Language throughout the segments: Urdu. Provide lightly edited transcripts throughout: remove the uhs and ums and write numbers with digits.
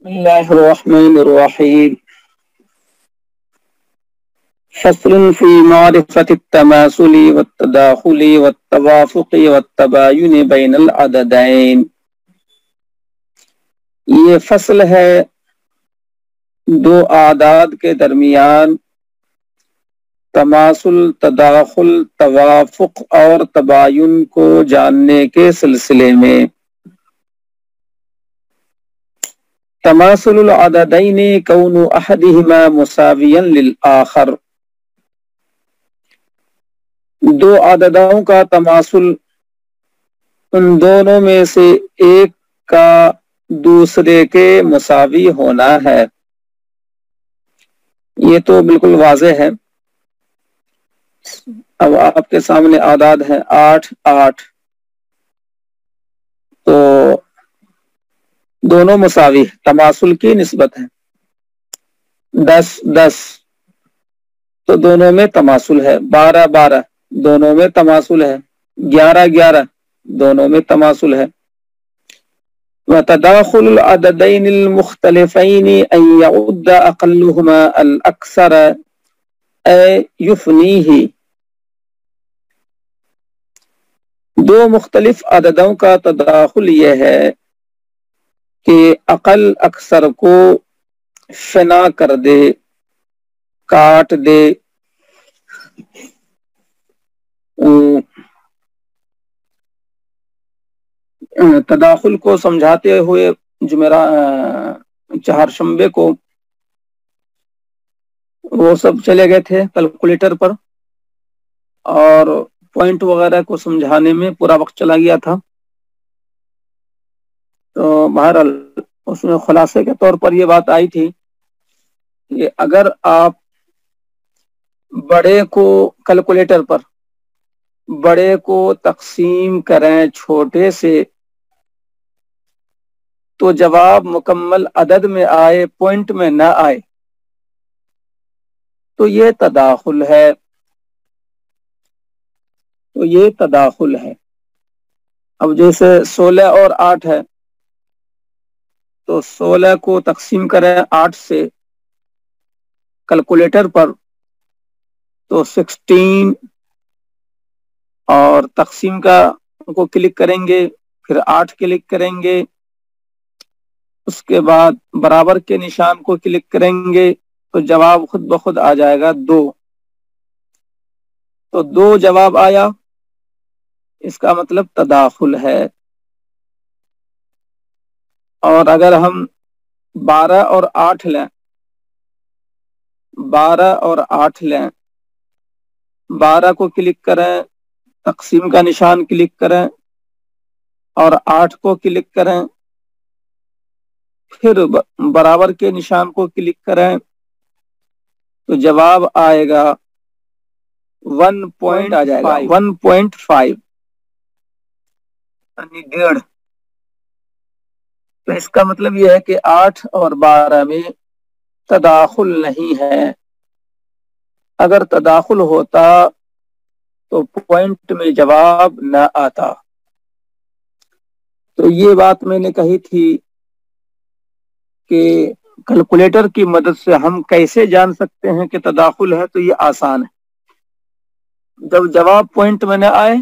الله الرحمن الرحيم. فصل في معرفة التماثل والتداخل والتوافق والتباين بين العددين. یہ فصل ہے دو اعداد کے درمیان تماثل، تداخل، توافق اور تباین کو جاننے کے سلسلے میں۔ تماثل العددین کون احدہما مساویا للآخر، دو عددوں کا تماثل ان دونوں میں سے ایک کا دوسرے کے مساوی ہونا ہے۔ یہ تو بالکل واضح ہے۔ اب آپ کے سامنے اعداد ہیں 8 8، تو دونوں مساوی تماثل کی نسبت ہے۔ 10 10 تو دونوں میں تماثل ہے۔ 12 12 دونوں میں تماثل ہے۔ 11 11 دونوں میں تماثل ہے۔ وتداخل العددين المختلفين أن يعد أقلهما الأكثر أي يفنيه، دو مختلف عددوں کا تداخل یہ ہے کہ اقل اکثر کو فنا کر دے، کاٹ دے۔ تداخل کو سمجھاتے ہوئے چہارشنبے کو وہ سب چلے گئے تھے کیلکولیٹر پر، اور پوائنٹ وغیرہ کو سمجھانے میں پورا وقت چلا گیا تھا۔ تو بہرحال اس میں خلاصے کے طور پر یہ بات آئی تھی کہ اگر آپ بڑے کو کیلکولیٹر پر بڑے کو تقسیم کریں چھوٹے سے تو جواب مکمل عدد میں آئے، پوائنٹ میں نہ آئے، تو یہ تداخل ہے۔ اب جیسے 16 اور 8 ہے، تو 16 کو تقسیم کریں 8 سے کیلکولیٹر پر تو 16، اور تقسیم کا کو کلک کریں گے، پھر 8 کلک کریں گے، اس کے بعد برابر کے نشان کو کلک کریں گے تو جواب خود بخود آ جائے گا 2۔ تو 2 جواب آیا، اس کا مطلب تداخل ہے۔ اور اگر ہم 12 اور 8 لیں، 12 اور 8 لیں، 12 کو کلک کریں، تقسیم کا نشان کلک کریں اور 8 کو کلک کریں، پھر برابر کے نشان کو کلک کریں تو جواب آئے گا 1 آ جائے گا 1.5، یعنی 1.5۔ تو اس کا مطلب یہ ہے کہ 8 اور 12 میں تداخل نہیں ہے۔ اگر تداخل ہوتا تو پوائنٹ میں جواب نہ آتا۔ تو یہ بات میں نے کہی تھی کہ کیلکولیٹر کی مدد سے ہم کیسے جان سکتے ہیں کہ تداخل ہے، تو یہ آسان ہے۔ جب جواب پوائنٹ میں نہ آئے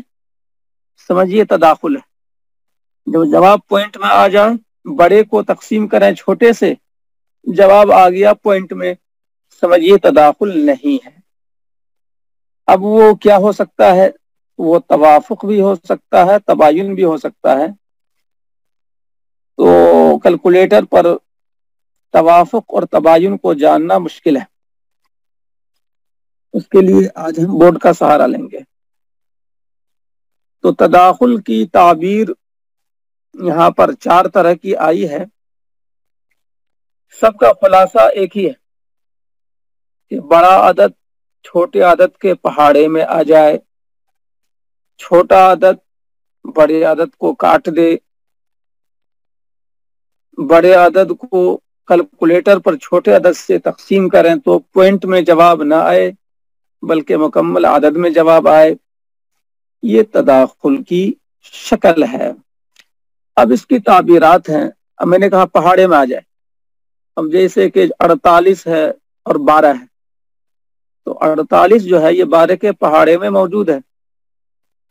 سمجھیے تداخل ہے۔ جب جواب پوائنٹ میں آ جائے، بڑے کو تقسیم کریں چھوٹے سے، جواب آ گیا پوائنٹ میں، سمجھیے تداخل نہیں ہے۔ اب وہ کیا ہو سکتا ہے؟ وہ توافق بھی ہو سکتا ہے، تباین بھی ہو سکتا ہے۔ تو کیلکولیٹر پر توافق اور تباین کو جاننا مشکل ہے، اس کے لیے آج ہم بورڈ کا سہارا لیں گے۔ تو تداخل کی تعبیر یہاں پر 4 طرح کی آئی ہے، سب کا خلاصہ ایک ہی ہے کہ بڑا عدد چھوٹے عدد کے پہاڑے میں آ جائے، چھوٹا عدد بڑے عدد کو کاٹ دے، بڑے عدد کو کیلکولیٹر پر چھوٹے عدد سے تقسیم کریں تو پوائنٹ میں جواب نہ آئے بلکہ مکمل عدد میں جواب آئے۔ یہ تداخل کی شکل ہے۔ اب اس کی تعبیرات ہیں۔ اب میں نے کہا پہاڑے میں آ جائے، اب جیسے کہ 48 ہے اور 12 ہے، تو 48 جو ہے یہ 12 کے پہاڑے میں موجود ہے،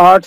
8,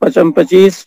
5 25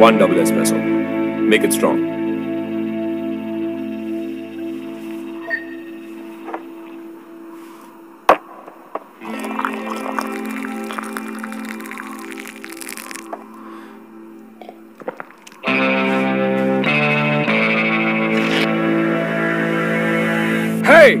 One double espresso. Make it strong. Hey!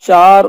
4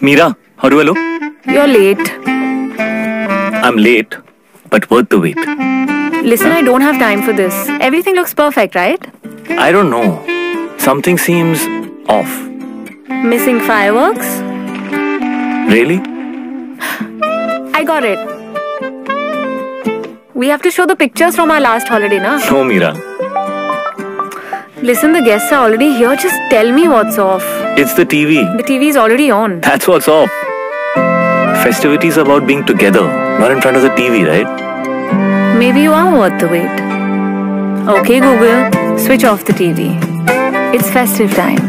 Meera, how do I look? You're late. I'm late, but worth the wait. Listen, I don't have time for this. Everything looks perfect, right? I don't know. Something seems off. Missing fireworks? Really? I got it. We have to show the pictures from our last holiday, na? No, Meera. Listen, the guests are already here. Just tell me what's off. It's the TV. The TV is already on. That's what's off. Festivities are about being together, not in front of the TV, right? Maybe you are worth the wait. Okay, Google, switch off the TV. It's festive time.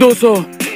200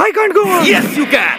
I can't go on. Yes you can.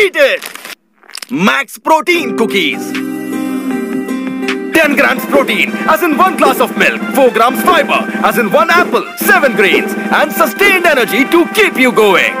Eat it. Max Protein Cookies. 10 grams protein, as in 1 glass of milk. 4 grams fiber, as in 1 apple. 7 grains, and sustained energy to keep you going.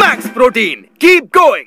Max Protein, keep going.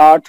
8,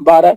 12,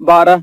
12,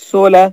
16,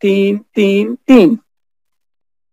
3 3 3,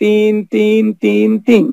3 3 3 3,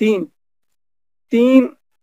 3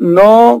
9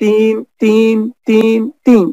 3 3 3 3,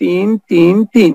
3 3 3।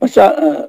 50,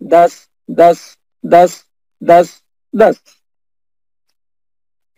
10 10 10 10 10।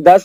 10,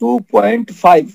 2.5।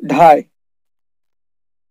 2.5।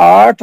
8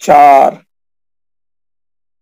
4।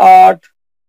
8,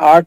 8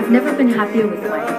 I've never been happier with my hair.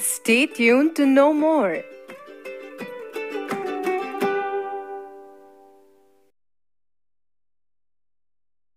Stay tuned to know more.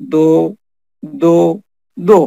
2 2 2।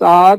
7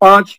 5।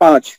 5।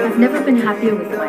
I've never been happier with my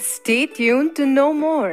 Stay tuned to know more.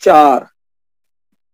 4,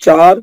4,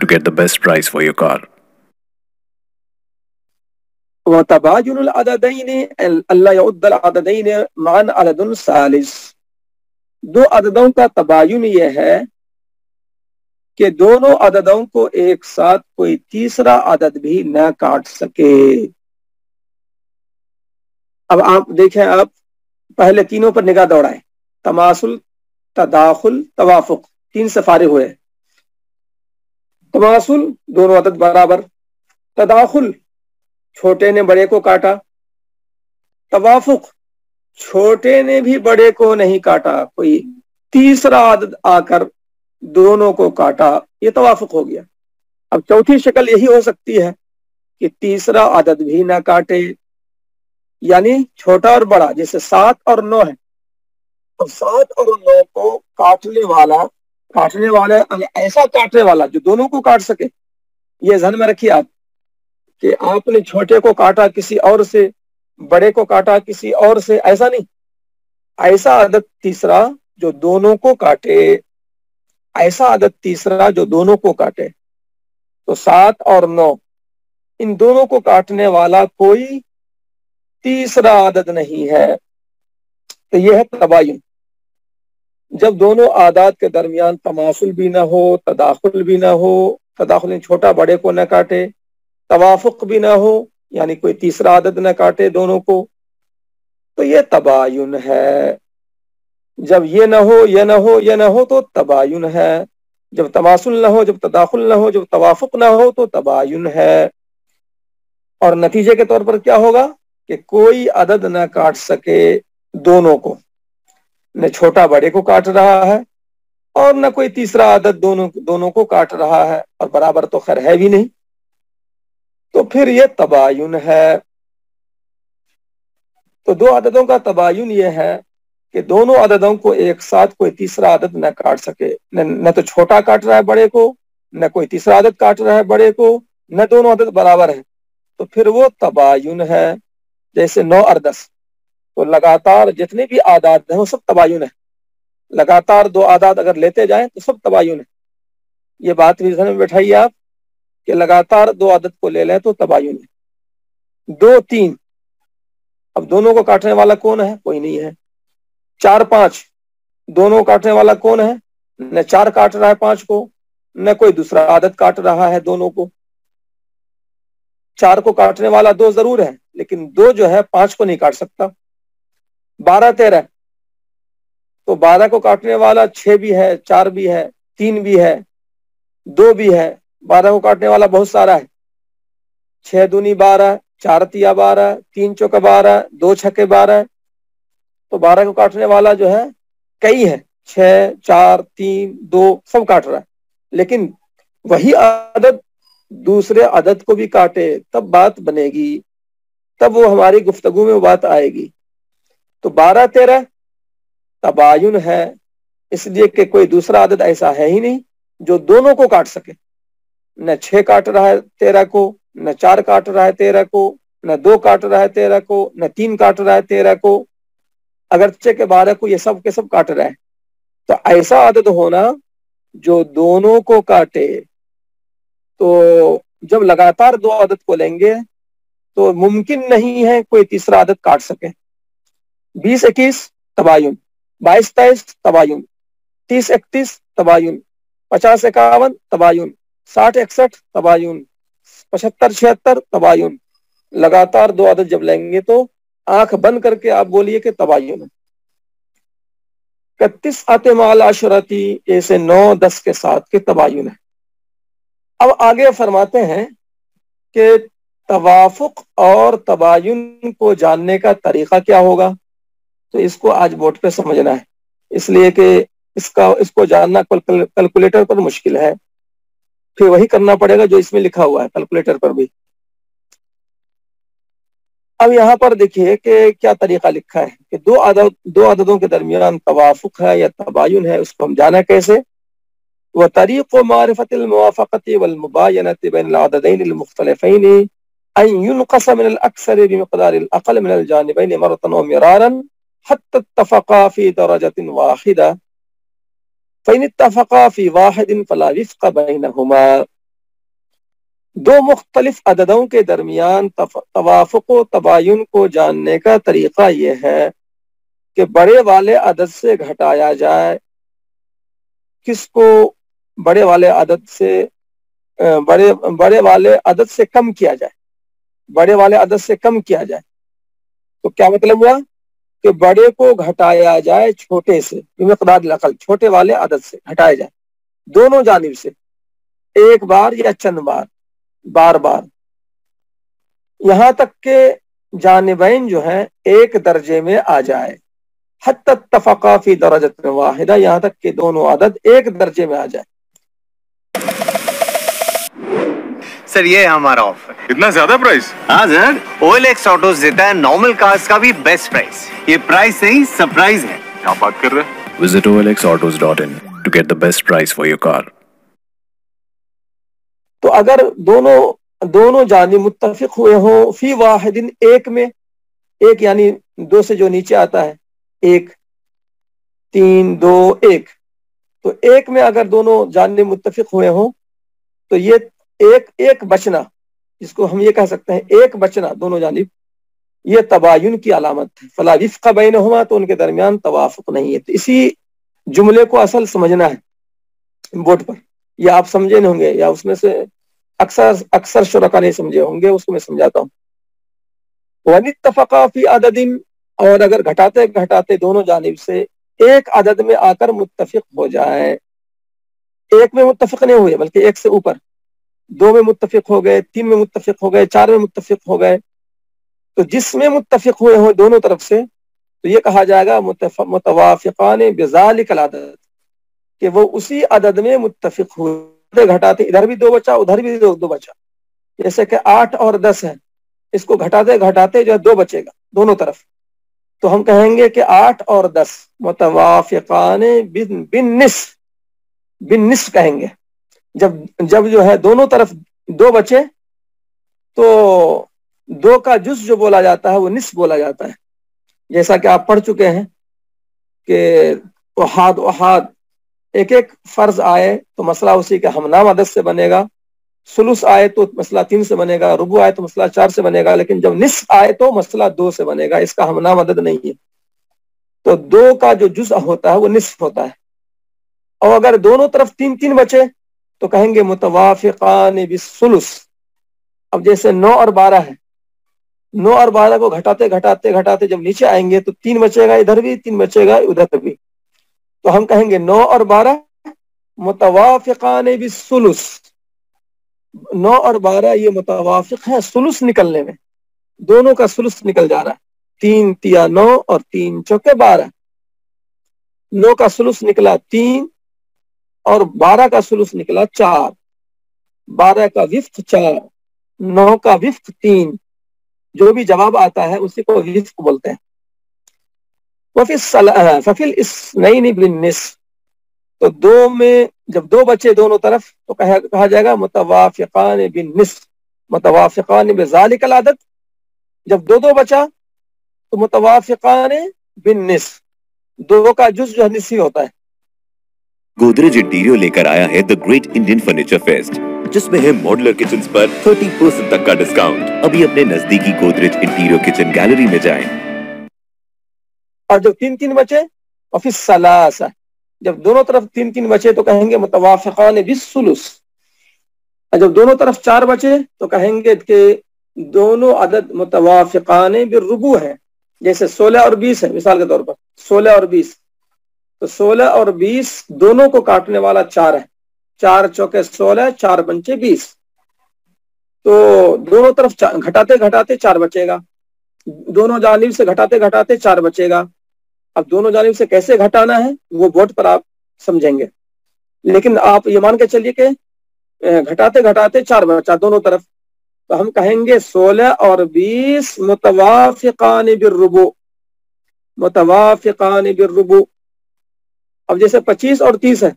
to get the best price for your car. وتباين العددين ألا يعد العددين معا عدد ثالث. دو عددوں کا تباین یہ ہے کہ دونوں عددوں کو ایک ساتھ کوئی تیسرا عدد بھی نہ کاٹ سکے. اب آپ دیکھیں، آپ پہلے تینوں پر نگاہ دوڑائیں. تماثل، تداخل، توافق، تین سے فارغ ہوئے. تماثل دونوں عدد برابر، تداخل چھوٹے نے بڑے کو کاٹا، توافق چھوٹے نے بھی بڑے کو نہیں کاٹا، کوئی تیسرا عدد آ کر دونوں کو کاٹا، یہ توافق ہو گیا. اب چوتھی شکل یہی ہو سکتی ہے کہ تیسرا عدد بھی نہ کاٹے، یعنی چھوٹا اور بڑا، جیسے 7 اور 9 ہے. اور 7 اور 9 کو کاٹنے والا ایسا کاٹنے والا جو دونوں کو کاٹ سکے. یہ ذہن میں رکھیے آپ کہ آپ نے چھوٹے کو کاٹا کسی اور سے، بڑے کو کاٹا کسی اور سے، ایسا نہیں. ایسا عدد تیسرا جو دونوں کو کاٹے، ایسا عدد تیسرا جو دونوں کو کاٹے. تو 7 اور 9 ان دونوں کو کاٹنے والا کوئی تیسرا عدد نہیں ہے. تو یہ ہے تباین. جب دونوں اعداد کے درمیان تماثل بھی نہ ہو، تداخل بھی نہ ہو، تداخل چھوٹا بڑے کو نہ کاٹے، توافق بھی نہ ہو یعنی کوئی تیسرا عدد نہ کاٹے دونوں کو، تو یہ تباین ہے. جب یہ نہ ہو، یہ نہ ہو، یہ نہ ہو تو تباین ہے. جب تماثل نہ ہو، جب تداخل نہ ہو، جب توافق نہ ہو تو تباین ہے. اور نتیجے کے طور پر کیا ہوگا کہ کوئی عدد نہ کاٹ سکے دونوں کو، نہ چھوٹا بڑے کو کاٹ رہا ہے اور نہ کوئی تیسرا عدد دونوں کو کاٹ رہا ہے، اور برابر تو خیر ہے بھی نہیں. تو پھر یہ تباین ہے. تو دو عددوں کا تباین یہ ہے کہ دونوں عددوں کو ایک ساتھ کوئی تیسرا عدد نہ کاٹ سکے. نہ تو چھوٹا کاٹ رہا ہے بڑے کو، نہ کوئی تیسرا عدد کاٹ رہا ہے بڑے کو، نہ دونوں عدد برابر ہیں. تو پھر وہ تباین ہے. جیسے 9 اور 10، تو لگاتار جتنے بھی اعداد ہیں وہ سب تباین ہے. لگاتار 2 اعداد اگر لیتے جائیں تو سب تباین ہے. یہ بات بھی ذہن میں بٹھائیے آپ کہ لگاتار 2 عدد کو لے لیں تو تباین ہے. 2 3، اب دونوں کو کاٹنے والا کون ہے؟ کوئی نہیں ہے. 4 5، دونوں کاٹنے والا کون ہے؟ نہ 4 کاٹ رہا ہے 5 کو، نہ کوئی دوسرا عدد کاٹ رہا ہے دونوں کو. 4 کو کاٹنے والا 2 ضرور ہے، لیکن 2 جو ہے 5 کو نہیں کاٹ سکتا. 12 13، تو 12 کو کاٹنے والا 6 بھی ہے، 4 بھی ہے، 3 بھی ہے، 2 بھی ہے. 12 کو کاٹنے والا بہت سارا ہے. 6 دونی 12، 4 تیا 12، 3 چوکا 12، 2 چھکے 12. تو 12 کو کاٹنے والا جو ہے کئی ہے، 6 4 3 2 سب کاٹ رہا ہے. لیکن وہی عدد دوسرے عدد کو بھی کاٹے تب بات بنے گی، تب وہ ہماری گفتگو میں بات آئے گی. تو 12 13 تباین ہے، اس لیے کہ کوئی دوسرا عدد ایسا ہے ہی نہیں جو دونوں کو کاٹ سکے. نہ 6 کاٹ رہا ہے 13 کو، نہ 4 کاٹ رہا ہے 13 کو، نہ 2 کاٹ رہا ہے 13 کو، نہ 3 کاٹ رہا ہے 13 کو، اگرچہ کہ 12 کو یہ سب کے سب کاٹ رہا ہے. تو ایسا عدد ہونا جو دونوں کو کاٹے. تو جب لگاتار 2 عدد کو لیں گے تو ممکن نہیں ہے کوئی تیسرا عدد کاٹ سکے. 20 21 تباین، 22 23 تباین، 30 31 تباین، 50 51 تباین، 60 61 تباین، 75 76 تباین. لگاتار 2 عدد جب لیں گے تو آنکھ بند کر کے آپ بولیے کہ تباین ہے. 31 آتے مال عشرتی، ایسے 9 10 کے ساتھ کے تباین ہے. اب آگے فرماتے ہیں کہ توافق اور تباین کو جاننے کا طریقہ کیا ہوگا. تو اس کو آج بورڈ پہ سمجھنا ہے، اس لیے کہ اس کو جاننا کیلکولیٹر پر مشکل ہے. پھر وہی کرنا پڑے گا جو اس میں لکھا ہوا ہے کیلکولیٹر پر بھی. اب یہاں پر دیکھیے کہ کیا طریقہ لکھا ہے کہ دو عددوں کے درمیان توافق ہے یا تباین ہے، اس کو ہم جانا کیسے. وطریق معرفت الموافقت والمباینۃ بین العددین المختلفین ان ينقص من الاکثر بمقدار الاقل من الجانبین مرة و مرارا حتى اتفقا فی درجة واحدة. فإن اتفقا فی واحد فلا وفق بینہما، دو مختلف عددوں کے درمیان توافق و تباین کو جاننے کا طریقہ یہ ہے کہ بڑے والے عدد سے گھٹایا جائے، کس کو؟ بڑے والے عدد سے بڑے والے عدد سے کم کیا جائے، بڑے والے عدد سے کم کیا جائے۔ تو کیا مطلب ہوا کہ بڑے کو گھٹایا جائے چھوٹے سے، بمقدار الاقل، چھوٹے والے عدد سے گھٹایا جائے دونوں جانب سے، ایک بار یا چند بار، بار بار، یہاں تک کہ جانبین جو ہیں ایک درجے میں آ جائے، حتی اتفقا فی درجۃ واحدہ، یہاں تک کہ دونوں عدد ایک درجے میں آ جائے۔ سر یہ ہمارا آفر۔ اتنا زیادہ پرائس؟ ہاں سر، OLX آٹوز دیتا ہے نارمل کارز کا بھی بیسٹ پرائس۔ یہ پرائس نہیں، سرپرائز ہے۔ کیا بات کر رہے ہیں؟ Visit olxautos.in to get the best price for your car. تو اگر دونوں جانب متفق ہوئے ہوں فی واحد، ایک میں، ایک یعنی دو سے جو نیچے آتا ہے، ایک، 3 2 1، تو ایک میں اگر دونوں جانب متفق ہوئے ہوں تو یہ ایک بچنا، جس کو ہم یہ کہہ سکتے ہیں ایک بچنا دونوں جانب، یہ تباین کی علامت ہے۔ فلا وفق بینہما، تو ان کے درمیان توافق نہیں ہے۔ تو اسی جملے کو اصل سمجھنا ہے بورڈ پر، یا آپ سمجھے نہیں ہوں گے، یا اس میں سے اکثر شرکا نہیں سمجھے ہوں گے، اس کو میں سمجھاتا ہوں۔ وَإِنِ اتَّفَقَا فِي عَدَدٍ، اور اگر گھٹاتے گھٹاتے دونوں جانب سے ایک عدد میں آ کر متفق ہو جائے، ایک میں متفق نہیں ہوئے بلکہ ایک سے اوپر، 2 میں متفق ہو گئے، 3 میں متفق ہو گئے، 4 میں متفق ہو گئے، تو جس میں متفق ہوئے ہوں دونوں طرف سے، تو یہ کہا جائے گا متوافقان بذالک العدد، کہ وہ اسی عدد میں متفق ہوئے، گھٹاتے ادھر بھی 2 بچا، ادھر بھی 2 بچا، جیسے کہ 8 اور 10 ہے، اس کو گھٹاتے گھٹاتے جو ہے 2 بچے گا دونوں طرف، تو ہم کہیں گے کہ 8 اور 10 متوافقان بالنصف، بالنصف کہیں گے۔ جب جو ہے دونوں طرف 2 بچے تو 2 کا جز جو بولا جاتا ہے وہ نصف بولا جاتا ہے، جیسا کہ آپ پڑھ چکے ہیں کہ احاد ایک ایک فرض آئے تو مسئلہ اسی کا ہمنام عدد سے بنے گا، ثلث آئے تو مسئلہ 3 سے بنے گا، ربع آئے تو مسئلہ 4 سے بنے گا، لیکن جب نصف آئے تو مسئلہ 2 سے بنے گا، اس کا ہمنام عدد نہیں ہے۔ تو 2 کا جو جزء ہوتا ہے وہ نصف ہوتا ہے، اور اگر دونوں طرف 3 بچے تو کہیں گے متوافقان بالثلث۔ اب جیسے 9 اور 12 ہے، 9 اور 12 کو گھٹاتے گھٹاتے گھٹاتے جب نیچے آئیں گے تو 3 بچے گا ادھر بھی، 3 بچے گا ادھر بھی، تو ہم کہیں گے 9 اور 12 متوافقان بالثلث۔ 9 اور 12 یہ متوافق ہیں ثلث نکلنے میں، دونوں کا ثلث نکل جا رہا ہے، 3 تیا 9 اور 3 چوکے 12، 9 کا ثلث نکلا 3 اور 12 کا ثلث نکلا 4، 12 کا وفق 4، 9 کا وفق 3، جو بھی جواب آتا ہے اسی کو وفق بولتے ہیں۔ ففی الاثنین بالنصف، تو 2 میں جب 2 بچے دونوں طرف تو کہا جائے گا متوافقان بالنصف، متوافقان بذالک العدد، جب 2 بچا تو متوافقان بالنصف، 2 کا جز جو نصفی ہوتا ہے۔ گودریج انٹیریو لے کر آیا ہے the great Indian furniture fest, جس میں ہے ماڈولر کچنز پر 30% تک کا ڈسکاؤنٹ۔ ابھی اپنے نزدیکی گودریج انٹیریو کچن گیلری میں جائیں۔ اور جب 3 بچے اور پھر ثلاثہ، جب دونوں طرف 3 بچے تو کہیں گے متوافقان بالثلث، اور جب دونوں طرف 4 بچے تو کہیں گے کہ دونوں عدد متوافقان بالربع ہے، جیسے 16 اور 20 ہے مثال کے طور پر، 16 اور 20، تو 16 اور 20 دونوں کو کاٹنے والا 4 ہے، 4 چوکے 16، 4 پنچے 20، تو دونوں طرف گھٹاتے گھٹاتے 4 بچے گا، دونوں جانب سے گھٹاتے گھٹاتے 4 بچے گا۔ اب دونوں جانب سے کیسے گھٹانا ہے وہ بورڈ پر آپ سمجھیں گے، لیکن آپ یہ مان کے چلیے کہ گھٹاتے گھٹاتے 4 بچا دونوں طرف، تو ہم کہیں گے 16 اور 20 متوافقان بالربع، متوافقان بالربع۔ اب جیسے 25 اور 30 ہے،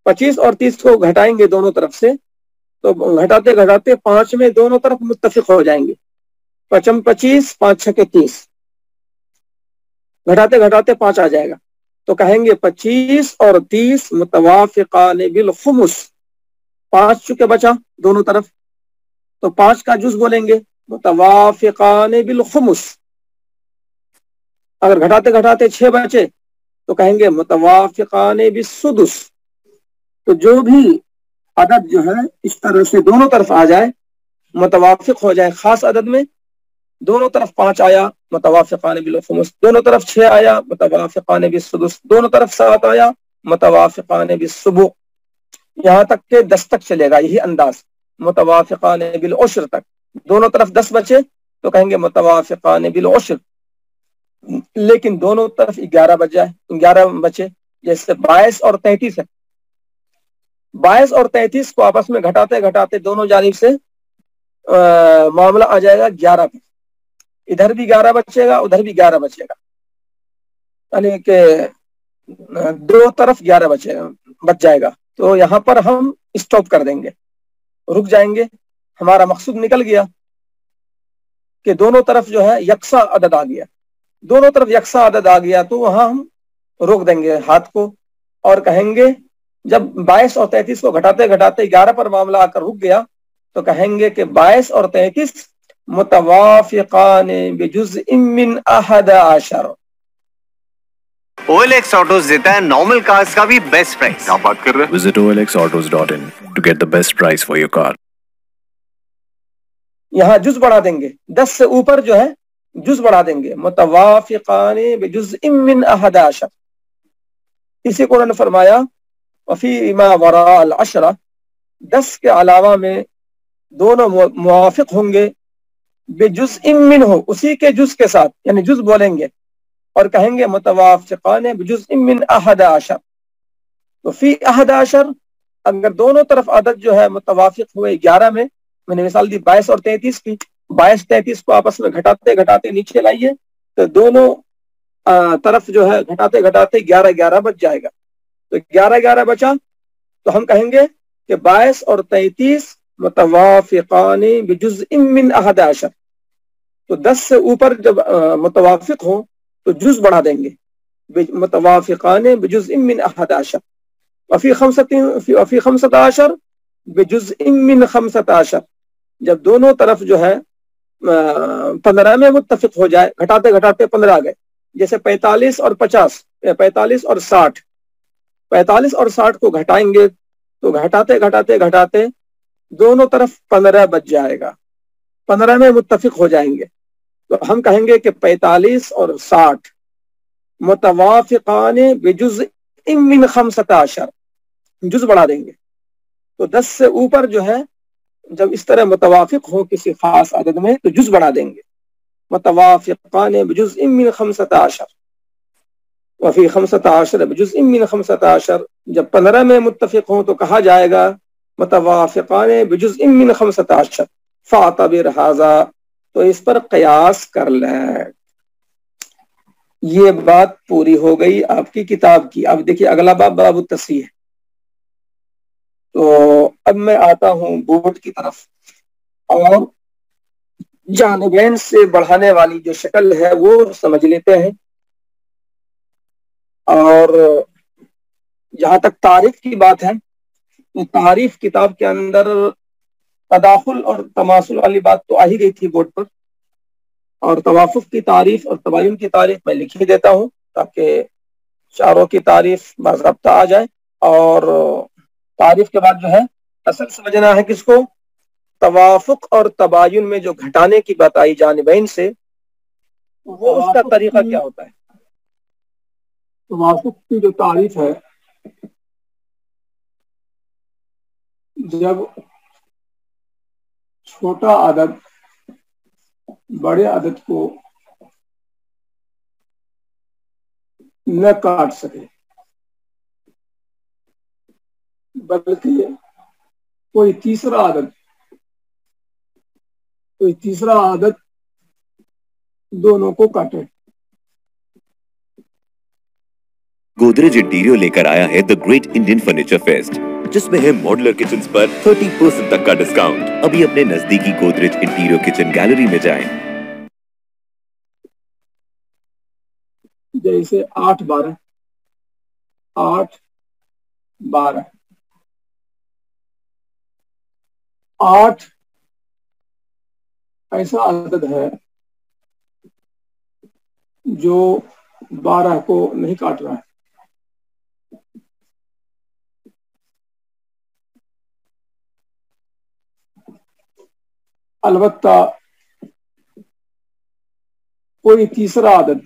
25 اور 30 کو گھٹائیں گے دونوں طرف سے تو گھٹاتے گھٹاتے 5 میں دونوں طرف متفق ہو جائیں گے، 5 25، 5 6 30، گھٹاتے گھٹاتے 5 آ جائے گا، تو کہیں گے 25 اور 30 متوافقان بالخمس، 5 چکے بچا دونوں طرف، تو 5 کا جز بولیں گے متوافقان بالخمس۔ اگر گھٹاتے گھٹاتے 6 بچے تو کہیں گے متوافقان بالسدس۔ تو جو بھی عدد جو ہے اس طرح سے دونوں طرف آ جائے، متوافق ہو جائے خاص عدد میں، دونوں طرف 5 آیا متوافقان بالخمس، دونوں طرف 6 آیا متوافقان بالسدس، دونوں طرف 7 آیا متوافقان بالسبع، یہاں تک کہ 10 تک چلے گا یہی انداز، متوافقان بالعشر تک۔ دونوں طرف 10 بچے تو کہیں گے متوافقان بالعشر، لیکن دونوں طرف 11 بچے، جیسے 22 اور 33 ہے، 22 اور 33 کو آپس میں گھٹاتے گھٹاتے دونوں جانب سے معاملہ آ جائے گا 11 پہ، ادھر بھی 11 بچے گا ادھر بھی 11 بچے گا، یعنی کہ دو طرف 11 بچ جائے گا۔ تو یہاں پر ہم اسٹاپ کر دیں گے، رک جائیں گے، ہمارا مقصود نکل گیا کہ دونوں طرف جو ہے یکساں عدد آ گیا، دونوں طرف یکساں عدد آ گیا تو وہاں ہم روک دیں گے ہاتھ کو اور کہیں گے جب 22 اور 33 کو گھٹاتے گھٹاتے 11 پر معاملہ آ کر رک گیا تو کہیں گے کہ 22 اور 33 متوافقان بجزء من 11۔ OLX آٹوز دیتا ہے نارمل کارز کا بھی بیسٹ پرائس۔ کیا بات کر رہے ہیں؟ Visit olxautos.in to get the best price for your car. یہاں جز بڑھا دیں گے، 10 سے اوپر جو ہے جز بڑھا دیں گے، متوافقان بجزء من 11۔ اسی کو انہوں نے فرمایا وفی ما وراء العشرہ، 10 کے علاوہ میں دونوں موافق ہوں گے، بجزء منہ، اسی کے جز کے ساتھ، یعنی جز بولیں گے اور کہیں گے متوافقان بجزء من 11۔ تو فی 11 اگر دونوں طرف عدد جو ہے متوافق ہوئے 11 میں نے مثال دی 22 اور 33 کی، 22 33 کو آپس میں گھٹاتے گھٹاتے نیچے لائیے تو دونوں طرف جو ہے گھٹاتے گھٹاتے 11 بچ جائے گا، تو 11 بچا تو ہم کہیں گے کہ 22 اور 33 متوافقان بجزء من 11۔ تو 10 سے اوپر جب متوافق ہوں تو جز بڑھا دیں گے، متوافقان بجزء من 11، وفی 15 بجزء من 15، جب دونوں طرف جو ہے 15 میں متفق ہو جائے، گھٹاتے گھٹاتے 15 آ گئے، جیسے 45 اور 50، 45 اور 60، 45 اور 60 کو گھٹائیں گے تو گھٹاتے گھٹاتے گھٹاتے دونوں طرف 15 بچ جائے گا، 15 میں متفق ہو جائیں گے، تو ہم کہیں گے کہ 45 اور 60 متوافقان بجزء من 15، جز بڑھا دیں گے، تو 10 سے اوپر جو ہے جب اس طرح متوافق ہو کسی خاص عدد میں تو جز بڑھا دیں گے، متوافقان بجزء من 15، وفی 15 بجزء من 15، جب 15 میں متفق ہوں تو کہا جائے گا متوافقان بجزء من 15، فاعتبر ھذا، تو اس پر قیاس کر لیں۔ یہ بات پوری ہو گئی آپ کی کتاب کی۔ اب دیکھیے اگلا باب باب التصحیح۔ تو اب میں آتا ہوں بورڈ کی طرف، اور جانبین سے بڑھانے والی جو شکل ہے وہ سمجھ لیتے ہیں، اور جہاں تک تعریف کی بات ہے تو تعریف کتاب کے اندر تداخل اور تماثل والی بات تو آ ہی گئی تھی بورڈ پر، اور توافق کی تعریف اور تباین کی تعریف میں لکھ ہی دیتا ہوں تاکہ چاروں کی تعریف باضابطہ آ جائے۔ اور تعریف کے بعد جو ہے اصل سمجھنا ہے کس کو، توافق اور تباین میں جو گھٹانے کی بات آئی جانبین سے، وہ اس کا طریقہ کیا ہوتا ہے۔ توافق کی جو تعریف ہے، جب چھوٹا عدد بڑے عدد کو نہ کاٹ سکے، بلکہ کوئی تیسرا عدد دونوں کو کاٹے۔ گودریج انٹیریو لے کر آیا ہے The Great Indian Furniture Fest، جس میں ہے ماڈلر کچنز پر 30% تک کا ڈسکاؤنٹ۔ ابھی اپنے نزدیکی گودریج انٹیریو کچن گیلری میں جائیں۔ جیسے 8 12 8 12 8 ایسا عدد ہے جو 12 کو نہیں کاٹ رہا ہے. البتہ کوئی تیسرا عدد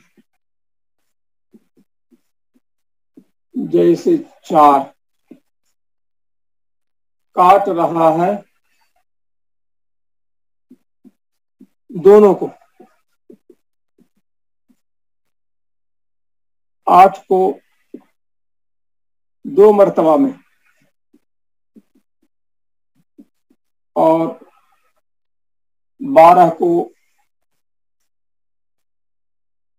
جیسے 4 کاٹ رہا ہے دونوں کو. 8 کو 2 مرتبہ میں اور 12 کو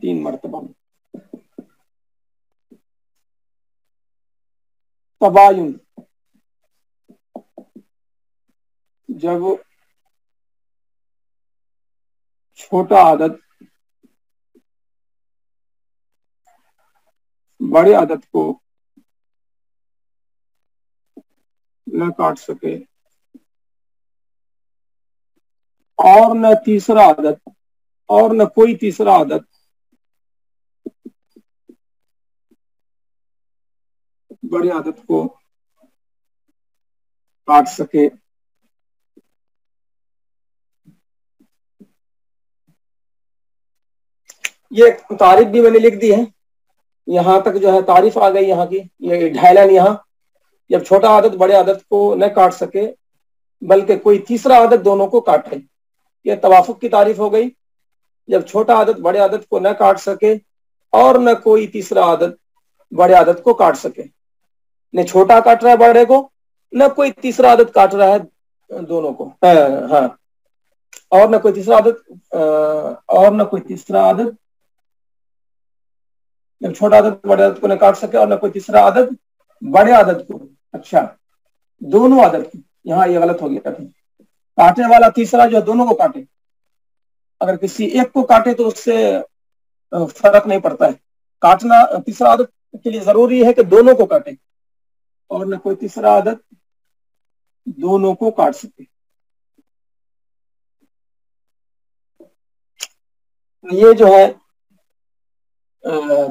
3 مرتبہ میں. تباین جب چھوٹا عدد بڑے عدد کو نہ کاٹ سکے اور نہ تیسرا عدد اور نہ کوئی تیسرا عدد بڑے عدد کو کاٹ سکے. یہ تعریف بھی میں نے لکھ دی ہے. یہاں تک جو ہے تعریف آ گئی یہاں کی. یہ ڈھائلن یہاں جب چھوٹا عدد بڑے عدد کو نہ کاٹ سکے بلکہ کوئی تیسرا عدد دونوں کو کاٹے. یہ توافق کی تعریف ہو گئی. جب چھوٹا عدد بڑے عدد کو نہ کاٹ سکے اور نہ کوئی تیسرا عدد بڑے عدد کو کاٹ سکے. نہ چھوٹا کاٹ رہا ہے بڑے کو نہ کوئی تیسرا عدد کاٹ رہا ہے دونوں کو. ہاں اور نہ کوئی تیسرا عدد جب چھوٹا عدد بڑے عدد کو نہ کاٹ سکے اور نہ کوئی تیسرا عدد بڑے عدد کو. اچھا دونوں عدد کی یہاں یہ غلط ہو گیا. کاٹنے والا تیسرا جو دونوں کو کاٹے. اگر کسی ایک کو کاٹے تو اس سے فرق نہیں پڑتا ہے. کاٹنا تیسرا عدد کے لیے ضروری ہے کہ دونوں کو کاٹے اور نہ کوئی تیسرا عدد دونوں کو کاٹ سکے. یہ جو ہے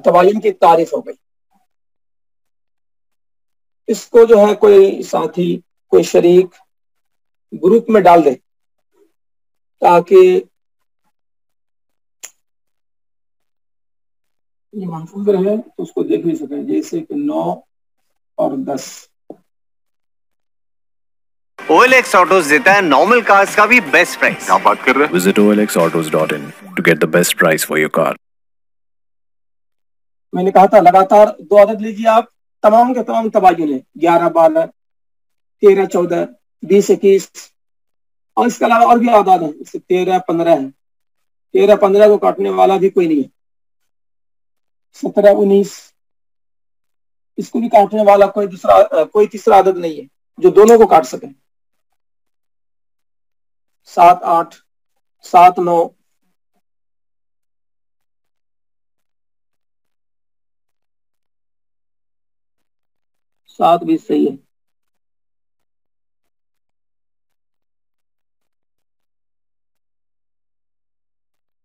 تباین کی تعریف ہو گئی. اس کو جو ہے کوئی ساتھی کوئی شریک گروپ میں ڈال دے تاکہ یہ محفوظ رہے تو اس کو دیکھ بھی سکیں. جیسے کہ 9 اور 10 OLX Autos دیتا ہے نارمل کارز کا بھی بیسٹ پرائس. کیا بات کر رہے ہیں؟ Visit olxautos.in to get the best price for your car. میں نے کہا تھا لگاتار 2 عدد لیجیے آپ. تمام کے تمام تباین ہیں. 11 12 13 14 20 21 اور اس کے علاوہ اور بھی اعداد ہیں. اس سے 13 15 ہے. 13 15 کو کاٹنے والا بھی کوئی نہیں ہے. 17 19 اس کو بھی کاٹنے والا کوئی تیسرا عدد نہیں ہے جو دونوں کو کاٹ سکے. 7 8 7 9 7 بھی صحیح ہے.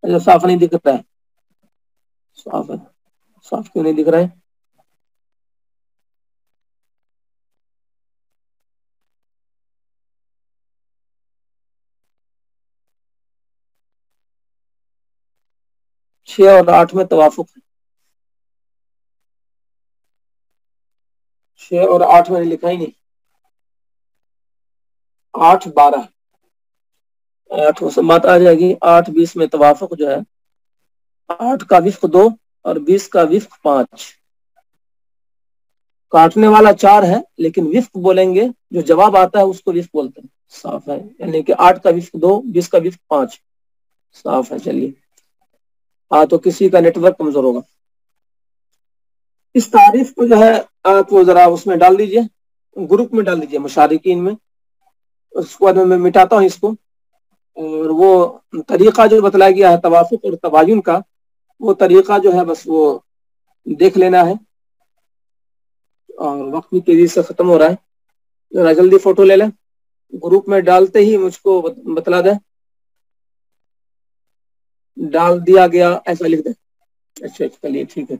اچھا صاف نہیں دکھ رہا ہے. صاف ہے. صاف کیوں نہیں دکھ رہا ہے؟ چھ اور 8 میں توافق ہے. 6 اور 8 میں نے لکھا ہی نہیں. 8 12 8 مسمات آ جائے گی. 8 20 میں توافق جو ہے 8 کا وفق 2 اور 20 کا وفق 5. کاٹنے والا 4 ہے لیکن وفق بولیں گے جو جواب آتا ہے اس کو وفق بولتے ہیں. صاف ہے. یعنی کہ 8 کا وفق 2 20 کا وفق 5. صاف ہے. چلیے ہاں تو کسی کا نیٹ ورک کمزور ہوگا. اس تعریف کو جو ہے آپ وہ ذرا اس میں ڈال دیجئے. گروپ میں ڈال دیجئے مشارکین میں. اس کو میں مٹاتا ہوں اس کو. اور وہ طریقہ جو بتلایا گیا ہے توافق اور تباین کا وہ طریقہ جو ہے بس وہ دیکھ لینا ہے. اور وقت بھی تیزی سے ختم ہو رہا ہے. ذرا جلدی فوٹو لے لیں, گروپ میں ڈالتے ہی مجھ کو بتلا دیں. ڈال دیا گیا ایسا لکھ دیں. اچھا چلیے ٹھیک ہے.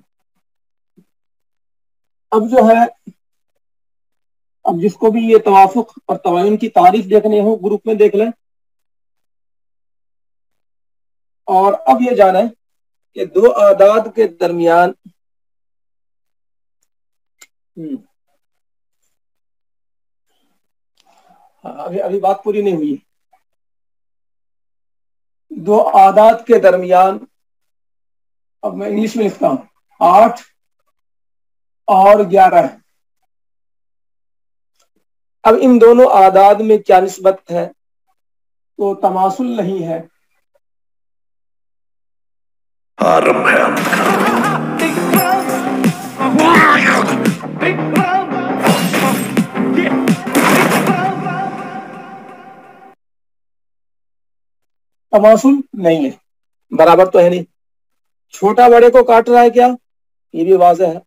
اب جو ہے, اب جس کو بھی یہ توافق اور تباین کی تعریف دیکھنی ہو گروپ میں دیکھ لیں. اور اب یہ جانیں کہ دو اعداد کے درمیان ابھی بات پوری نہیں ہوئی. دو اعداد کے درمیان, اب میں انگلش میں لکھتا ہوں, 8 اور 11. اب ان دونوں اعداد میں کیا نسبت ہے؟ تو تماثل نہیں ہے. آرم ہے ہم تماثل نہیں ہے, برابر تو ہے نہیں. چھوٹا بڑے کو کاٹ رہا ہے کیا؟ یہ بھی واضح ہے,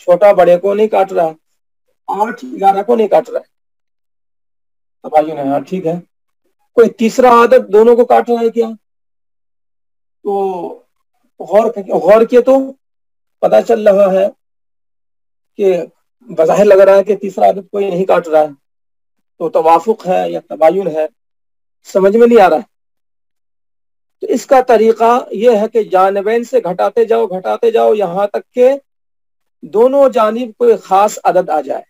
چھوٹا بڑے کو نہیں کاٹ رہا, 8 11 کو نہیں کاٹ رہا ہے. تباین ہے, ٹھیک ہے. کوئی تیسرا عادت دونوں کو کاٹ رہا ہے کیا؟ تو غور کیے تو پتا چل رہا ہے کہ بظاہر لگ رہا ہے کہ تیسرا عادت کوئی نہیں کاٹ رہا ہے. تو توافق ہے یا تباین ہے, سمجھ میں نہیں آ رہا ہے. تو اس کا طریقہ یہ ہے کہ جانبین سے گھٹاتے جاؤ یہاں تک کہ دونوں جانب کوئی خاص عدد آ جائے.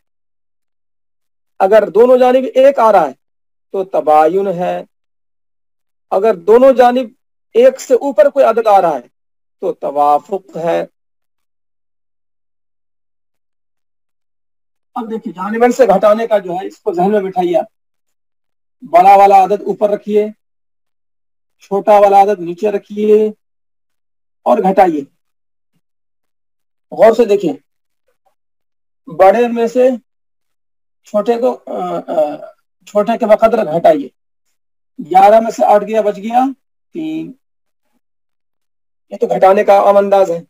اگر دونوں جانب ایک آ رہا ہے تو تباین ہے. اگر دونوں جانب ایک سے اوپر کوئی عدد آ رہا ہے تو توافق ہے. اب دیکھیے, جانبین سے گھٹانے کا جو ہے اس کو ذہن میں بٹھائیے. آپ بڑا والا عدد اوپر رکھیے, چھوٹا والا عدد نیچے رکھیے اور گھٹائیے. غور سے دیکھیں, بڑے میں سے چھوٹے کے بقدر گھٹائیے. 11 میں سے 8 گیا, بچ گیا 3. یہ تو گھٹانے کا عام انداز ہے.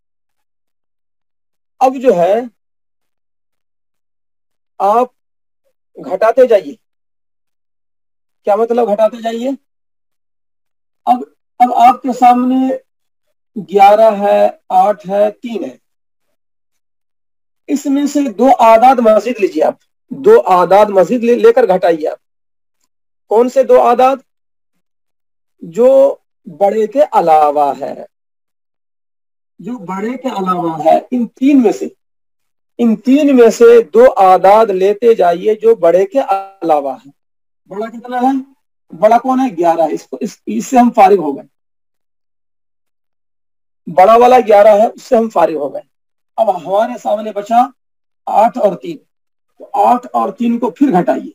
اب جو ہے آپ گھٹاتے جائیے. کیا مطلب گھٹاتے جائیے؟ اب آپ کے سامنے 11 ہے, 8 ہے, 3 ہے. اس میں سے 2 اعداد مزید لیجیے. آپ 2 اعداد مزید لے کر گھٹائیے. آپ کون سے 2 اعداد؟ جو بڑے کے علاوہ ہے, جو بڑے کے علاوہ ہے. ان تین میں سے 2 اعداد لیتے جائیے جو بڑے کے علاوہ ہے. بڑا کتنا ہے؟ بڑا کون ہے؟ 11 ہے. اس سے ہم فارغ ہو گئے. بڑا والا 11 ہے, اس سے ہم فارغ ہو گئے. اب ہمارے سامنے بچا 8 اور 3. تو 8 اور 3 کو پھر گھٹائیے.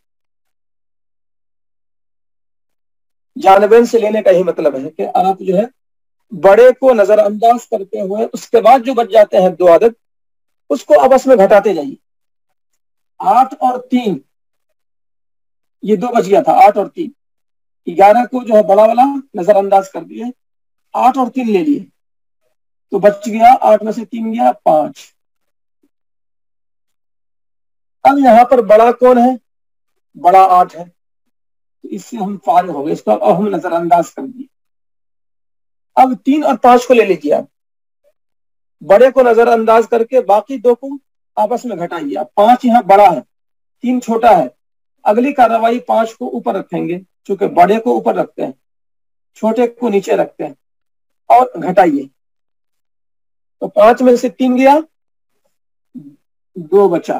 جانبین سے لینے کا ہی مطلب ہے کہ آپ جو ہے بڑے کو نظر انداز کرتے ہوئے اس کے بعد جو بچ جاتے ہیں 2 عدد, اس کو آپس میں گھٹاتے جائیے. 8 اور 3, یہ 2 بچ گیا تھا. 8 اور 3, 11 کو جو ہے بڑا والا نظر انداز کر دیے, 8 اور 3 لے لیے, تو بچ گیا 8 میں سے 3 گیا 5. اب یہاں پر بڑا کون ہے؟ بڑا 8 ہے. تو اس سے ہم فارغ ہو گئے, اس کو اب ہم نظر انداز کر دیے. اب 3 اور 5 کو لے لیجیے. آپ بڑے کو نظر انداز کر کے باقی 2 کو آپس میں گھٹائیے. اب 5 یہاں بڑا ہے, 3 چھوٹا ہے. اگلی کارروائی 5 کو اوپر رکھیں گے, چونکہ بڑے کو اوپر رکھتے ہیں, چھوٹے کو نیچے رکھتے ہیں, اور گھٹائیے. تو 5 میں سے 3 گیا, 2 بچا.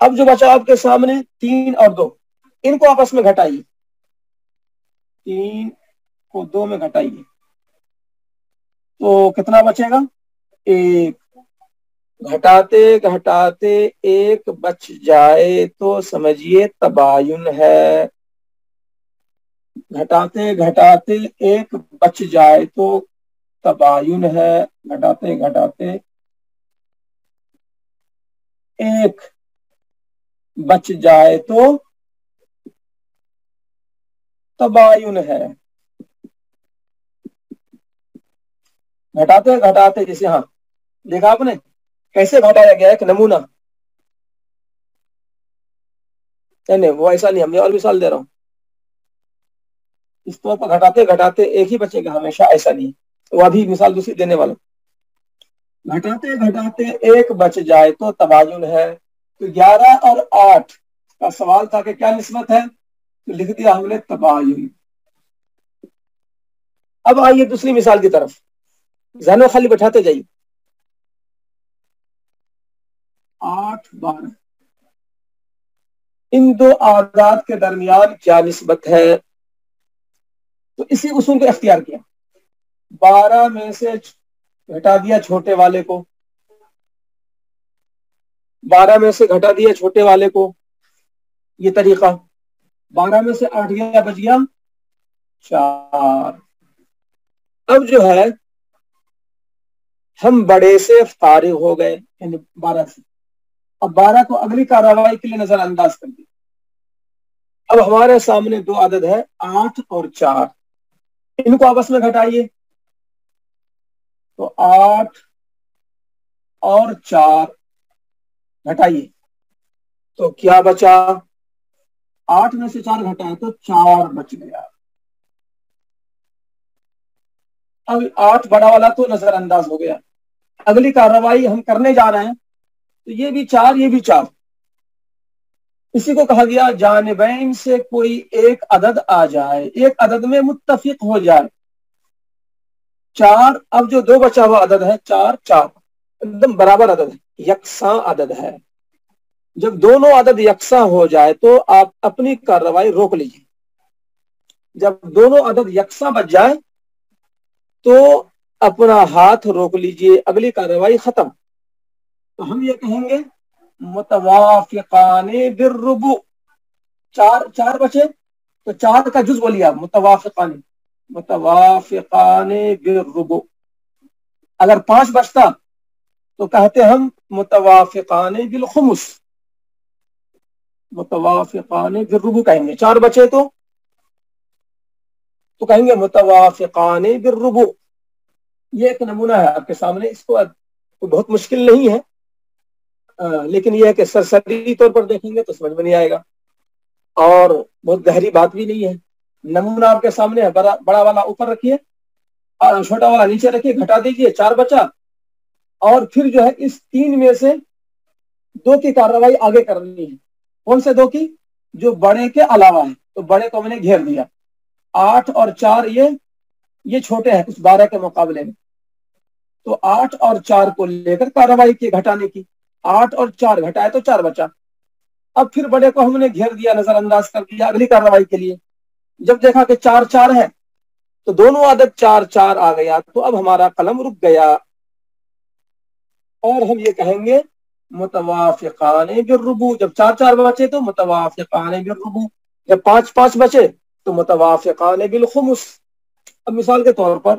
اب جو بچا آپ کے سامنے 3 اور 2، ان کو آپس میں گھٹائیے، 3 کو 2 میں گھٹائیے تو کتنا بچے گا؟ 1۔ گھٹاتے گھٹاتے 1 بچ جائے تو سمجھیے تباین ہے، گھٹاتے گھٹاتے 1 بچ جائے تو تباین ہے، گھٹاتے گھٹاتے 1 بچ جائے تو تباین ہے۔ گھٹاتے گھٹاتے جیسے، ہاں دیکھا آپ نے کیسے گھٹایا گیا، ایک نمونہ، نہیں وہ ایسا نہیں، ہم نے اور مثال دے رہا ہوں، اس طور پر گھٹاتے گھٹاتے 1 ہی بچے گا ہمیشہ، ایسا نہیں، وہ ابھی مثال دوسری دینے والا۔ گھٹاتے گھٹاتے 1 بچ جائے تو تباین ہے، تو 11 اور 8 کا سوال تھا کہ کیا نسبت ہے، تو لکھ دیا ہم نے تباین۔ اب آئیے دوسری مثال کی طرف، ذہن میں خالی بٹھاتے جائیے۔ 8 12، ان 2 اعداد کے درمیان کیا نسبت ہے، تو اسی اصول کو اختیار کیا، 12 میں سے گھٹا دیا چھوٹے والے کو، 12 میں سے گھٹا دیا چھوٹے والے کو، یہ طریقہ، 12 میں سے 8 گیا، بچ گیا 4۔ اب جو ہے ہم بڑے سے فارغ ہو گئے، یعنی 12 سے، اب 12 کو اگلی کارروائی کے لیے نظر انداز کر دیا۔ اب ہمارے سامنے 2 عدد ہے 8 اور 4، ان کو آپس میں گھٹائیے تو 8 اور 4 گھٹائیے تو کیا بچا، 8 میں سے 4 گھٹائے تو 4 بچ گیا۔ اب 8 بڑا والا تو نظر انداز ہو گیا، اگلی کارروائی ہم کرنے جا رہے ہیں، تو یہ بھی 4 یہ بھی 4، اسی کو کہا گیا جانبین سے کوئی ایک عدد آ جائے، ایک عدد میں متفق ہو جائے۔ 4، اب جو 2 بچا ہوا عدد ہے 4 4 ایک دم برابر عدد ہے، یکساں عدد ہے۔ جب دونوں عدد یکساں ہو جائے تو آپ اپنی کارروائی روک لیجیے، جب دونوں عدد یکساں بچ جائے تو اپنا ہاتھ روک لیجیے، اگلی کارروائی ختم۔ تو ہم یہ کہیں گے متوافقان بالربع، 4 بچے تو 4 کا جز بولیے آپ، متوافقان بالربع۔ اگر 5 بچتا تو کہتے ہم متوافقان بالخمس، متوافقان بالربع کہیں گے، 4 بچے تو کہیں گے متوافقان بالربع۔ یہ ایک نمونہ ہے آپ کے سامنے، اس کو بہت مشکل نہیں ہے، لیکن یہ ہے کہ سرسری طور پر دیکھیں گے تو سمجھ میں نہیں آئے گا، اور بہت گہری بات بھی نہیں ہے۔ نمونہ آپ کے سامنے ہے، بڑا والا اوپر رکھیے اور چھوٹا والا نیچے رکھیے، گھٹا دیجیے، 4 بچا، اور پھر جو ہے اس 3 میں سے 2 کی کارروائی آگے کرنی ہے۔ کون سے 2 کی؟ جو بڑے کے علاوہ ہے، تو بڑے کو میں نے گھیر دیا، 8 اور 4 یہ چھوٹے ہیں اس 12 کے مقابلے میں، تو 8 اور 4 کو لے کر کارروائی کی گھٹانے کی، 8 اور 4 گھٹائے تو 4 بچا۔ اب پھر بڑے کو ہم نے گھیر دیا، نظر انداز کر دیا اگلی کارروائی کے لیے، جب دیکھا کہ 4 4 ہے تو دونوں عدد 4 4 آ گیا، تو اب ہمارا قلم رک گیا اور ہم یہ کہیں گے متوافقان بالربع۔ جب 4 4 بچے تو متوافقان بالربع، جب 5 5 بچے تو متوافقان بالخمس۔ اب مثال کے طور پر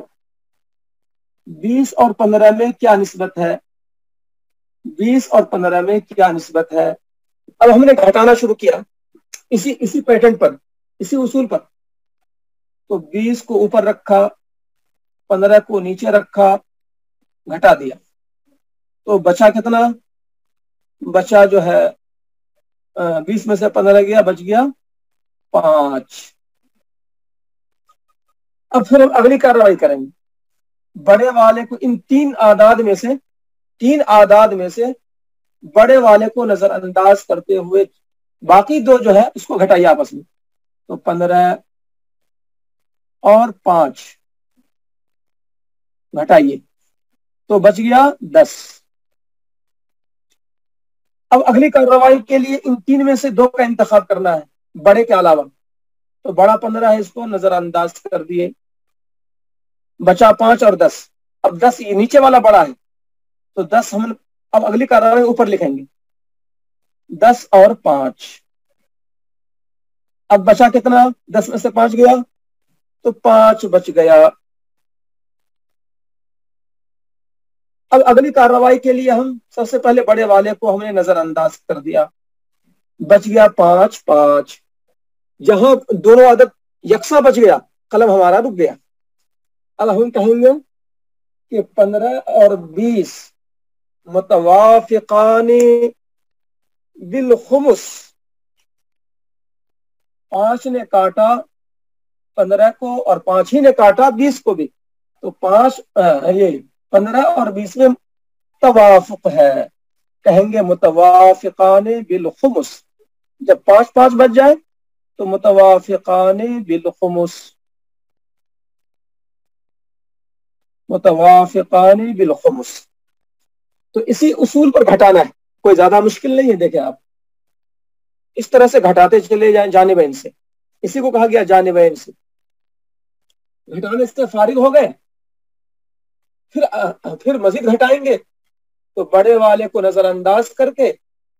20 اور 15 میں کیا نسبت ہے، 20 اور 15 میں کیا نسبت ہے؟ اب ہم نے گھٹانا شروع کیا اسی پیٹرن پر، اسی اصول پر، تو 20 کو اوپر رکھا، 15 کو نیچے رکھا، گھٹا دیا، تو بچا کتنا؟ بچا جو ہے 20 میں سے 15 گیا، بچ گیا 5۔ اب پھر ہم اگلی کارروائی کریں گے، بڑے والے کو ان 3 اعداد میں سے بڑے والے کو نظر انداز کرتے ہوئے باقی 2 جو ہے اس کو گھٹائیے آپس میں، تو 15 اور 5 گھٹائیے تو بچ گیا 10۔ اب اگلی کارروائی کے لیے ان تین میں سے دو کا انتخاب کرنا ہے بڑے کے علاوہ. تو بڑا 15 ہے، اس کو نظر انداز کر دیے، بچا 5 اور 10. اب 10 یہ نیچے والا بڑا ہے تو 10 ہم اب اگلی کارروائی اوپر لکھیں گے، 10 اور 5. اب بچا کتنا؟ 10 میں سے 5 گیا تو 5 بچ گیا. اب اگلی کارروائی کے لیے ہم سب سے پہلے بڑے والے کو ہم نے نظر انداز کر دیا، بچ گیا 5. جہاں دونوں عدد یکساں بچ گیا قلم ہمارا رک گیا. اب ہم کہیں گے کہ 15 اور 20 متوافقان بالخمس. 5 نے کاٹا 15 کو اور 5 ہی نے کاٹا 20 کو بھی، تو 15 اور 20 میں توافق ہے، کہیں گے متوافقان بالخمس. جب 5 بچ جائے تو متوافقان بالخمس، متوافقان بالخمس. تو اسی اصول پر گھٹانا ہے، کوئی زیادہ مشکل نہیں ہے. دیکھیں آپ اس طرح سے گھٹاتے چلے جائیں جانبین سے، اسی کو کہا گیا جانبین سے. گھٹانے سے فارغ ہو گئے، پھر مزید گھٹائیں گے تو بڑے والے کو نظر انداز کر کے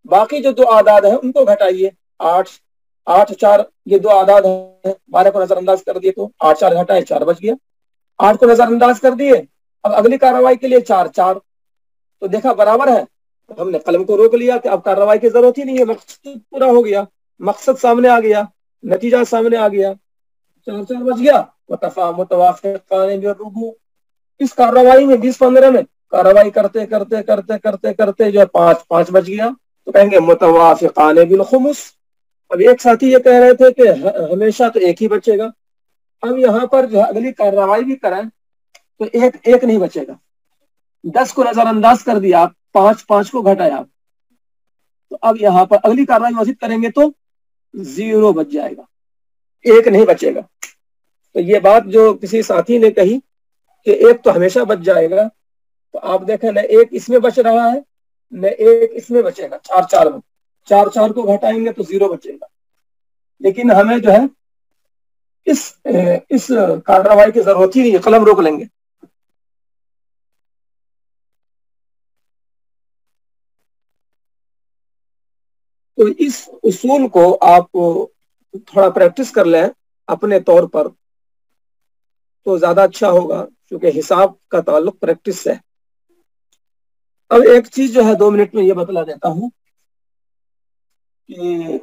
باقی جو دو اعداد ہیں ان کو گھٹائیے. 8 4 یہ دو اعداد ہیں، 12 کو نظر انداز کر دیے تو 8 4 گھٹائے 4 بچ گیا. 8 کو نظر انداز کر دیے. اب اگلی کارروائی کے لیے 4 تو دیکھا برابر ہے، ہم نے قلم کو روک لیا کہ اب کارروائی کی ضرورت ہی نہیں ہے، مقصد پورا ہو گیا، مقصد سامنے آ گیا، نتیجہ سامنے آ گیا. 4 بچ گیا. متوافقان بالربوع. اس کارروائی میں 20-15 میں کارروائی کرتے کرتے کرتے کرتے کرتے جو ہے 5 بچ گیا تو کہیں گے متوافقان بالخمس. اب ایک ساتھی یہ کہہ رہے تھے کہ ہمیشہ تو ایک ہی بچے گا. اب یہاں پر جو اگلی کارروائی بھی کریں تو ایک نہیں بچے گا. 10 کو نظر انداز کر دیا، 5 کو گھٹایا، تو اب یہاں پر اگلی کارروائی مزید کریں گے تو 0 بچ جائے گا، ایک نہیں بچے گا. تو یہ بات جو کسی ساتھی نے کہی کہ ایک تو ہمیشہ بچ جائے گا، تو آپ دیکھیں نہ ایک اس میں بچ رہا ہے نہ ایک اس میں بچے گا. 4 میں 4 کو گھٹائیں گے تو 0 بچے گا. لیکن ہمیں جو ہے اس کارروائی کی ضرورت ہی نہیں ہے، قلم روک لیں گے. تو اس اصول کو آپ تھوڑا پریکٹس کر لیں اپنے طور پر تو زیادہ اچھا ہوگا، کیونکہ حساب کا تعلق پریکٹس سے ہے. اب ایک چیز جو ہے 2 منٹ میں یہ بتلا دیتا ہوں کہ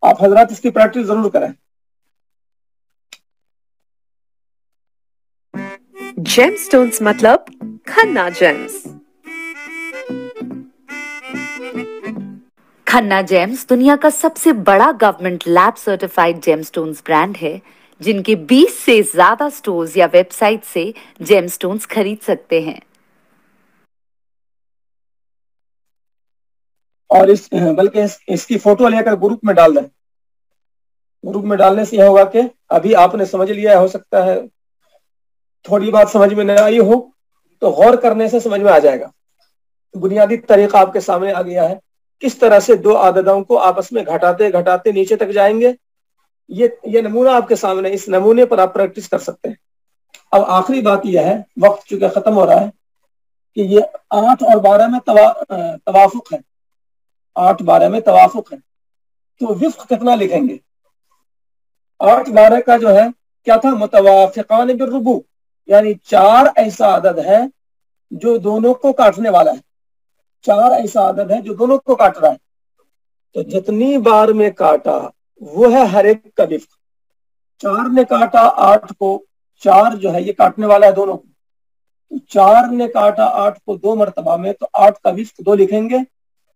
آپ حضرات اس کی پریکٹس ضرور کریں. جیم سٹونز مطلب کھنہ جیمز. کھنہ جیمز دنیا کا سب سے بڑا government lab certified gem stones brand ہے، جن کے 20 سے زیادہ سٹورز یا ویب سائٹ سے جیم سٹونز خرید سکتے ہیں. اور بلکہ اس کی فوٹو لے کر گروپ میں ڈال دیں. گروپ میں ڈالنے سے یہ ہوگا کہ ابھی آپ نے سمجھ لیا، ہو سکتا ہے تھوڑی بات سمجھ میں نہ آئی ہو تو غور کرنے سے سمجھ میں آ جائے گا. بنیادی طریقہ آپ کے سامنے آ گیا ہے، کس طرح سے دو عددوں کو آپس میں گھٹاتے گھٹاتے نیچے تک جائیں گے. یہ نمونہ آپ کے سامنے، اس نمونے پر آپ پریکٹس کر سکتے ہیں. اب آخری بات یہ ہے، وقت چونکہ ختم ہو رہا ہے، کہ یہ 8 اور 12 میں توافق ہے. 8 12 میں توافق ہے تو وفق کتنا لکھیں گے؟ 8 12 کا جو ہے کیا تھا؟ متوافقان بالربوع، یعنی 4 ایسا عدد ہے جو دونوں کو کاٹنے والا ہے. 4 ایسا عدد ہے جو دونوں کو کاٹ رہا ہے. تو جتنی بار میں کاٹا وہ ہے ہر ایک کا وفق. 4 نے کاٹا 8 کو، 4 جو ہے یہ کاٹنے والا ہے دونوں کو، تو 4 نے کاٹا 8 کو 2 مرتبہ میں تو 8 کا وفق 2 لکھیں گے،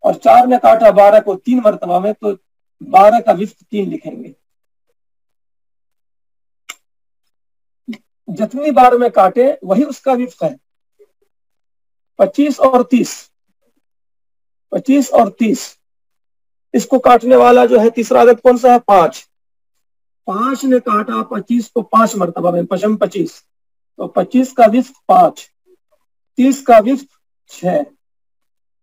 اور 4 نے کاٹا 12 کو 3 مرتبہ میں تو 12 کا وفق 3 لکھیں گے. جتنی بار میں کاٹے وہی اس کا وفق ہے. 25 اور 30، 25 اور 30 اس کو کاٹنے والا جو ہے تیسرا عدد کون سا ہے؟ 5. 5 نے کاٹا 25 کو 5 مرتبہ میں، 25 تو 25 کا وفق 5، 30 کا وفق 6.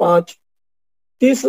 5, 30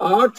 8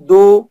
2।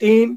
3।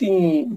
3।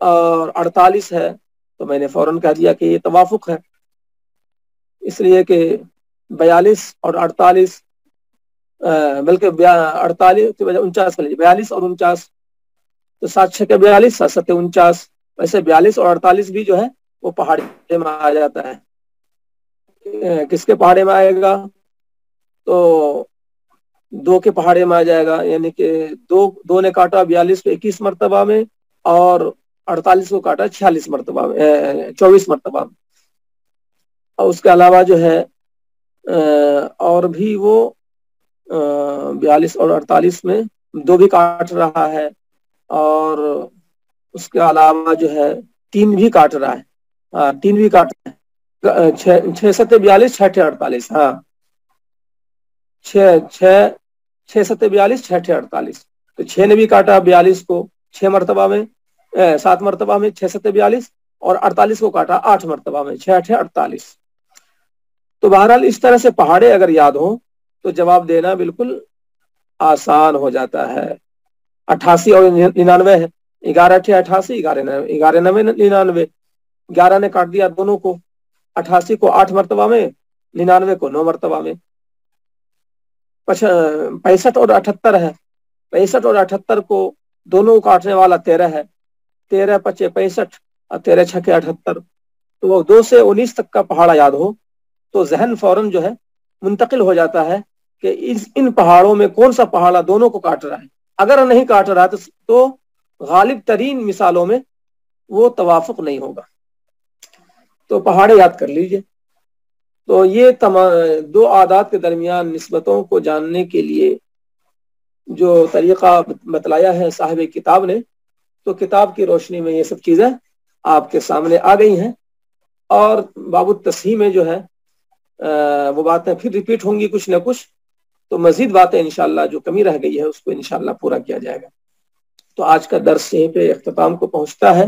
اور 48 ہے تو میں نے فوراً کہہ دیا کہ یہ توافق ہے، اس لیے کہ 42 اور 48 بلکہ 48 کی وجہ 49 42 اور 49 تو 7 6 کے 42 7 7 49، ویسے 42 اور 48 بھی جو ہے وہ پہاڑے میں آ جاتا ہے۔ کس کے پہاڑے میں آئے گا؟ تو 2 کے پہاڑے میں آ جائے گا، یعنی کہ 2 نے کاٹا 42 کو 21 مرتبہ میں اور 48 کو کاٹا 46 مرتبہ میں 24 مرتبہ میں۔ اور اس کے علاوہ جو ہے اور بھی وہ 42 اور 48 میں 2 بھی کاٹ رہا ہے، اور اس کے علاوہ جو ہے 3 بھی کاٹ رہا ہے، 3 بھی کاٹ رہا ہے، 6 7 42 6 6 48، ہاں 6 7 42 6 6 48، تو 6 نے بھی کاٹا 42 کو 6 مرتبہ میں 7 مرتبہ میں 6 7 42، اور 48 کو کاٹا 8 مرتبہ میں 6 8 48۔ تو بہرحال اس طرح سے پہاڑے اگر یاد ہوں تو جواب دینا بالکل آسان ہو جاتا ہے۔ 88 اور 99 ہے، 11 8 88، 11 9 99، 11 نے کاٹ دیا دونوں کو، 88 کو 8 مرتبہ میں، 99 کو 9 مرتبہ میں۔ 65 اور 78 ہے، 65 اور 78 کو دونوں کاٹنے والا 13 ہے، 13 5 65 اور 13 6 78، تو وہ 2 سے 19 تک کا پہاڑا یاد ہو تو ذہن فوراً جو ہے منتقل ہو جاتا ہے کہ ان پہاڑوں میں کون سا پہاڑا دونوں کو کاٹ رہا ہے۔ اگر نہیں کاٹ رہا تو غالب ترین مثالوں میں وہ توافق نہیں ہوگا۔ تو پہاڑے یاد کر لیجئے۔ تو یہ 2 اعداد کے درمیان نسبتوں کو جاننے کے لیے جو طریقہ بتلایا ہے صاحب کتاب نے، تو کتاب کی روشنی میں یہ سب چیزیں آپ کے سامنے آ گئی ہیں، اور باب التصحیح میں جو ہے وہ باتیں پھر ریپیٹ ہوں گی کچھ نہ کچھ، تو مزید باتیں انشاءاللہ جو کمی رہ گئی ہے اس کو انشاءاللہ پورا کیا جائے گا۔ تو آج کا درس یہیں پہ اختتام کو پہنچتا ہے۔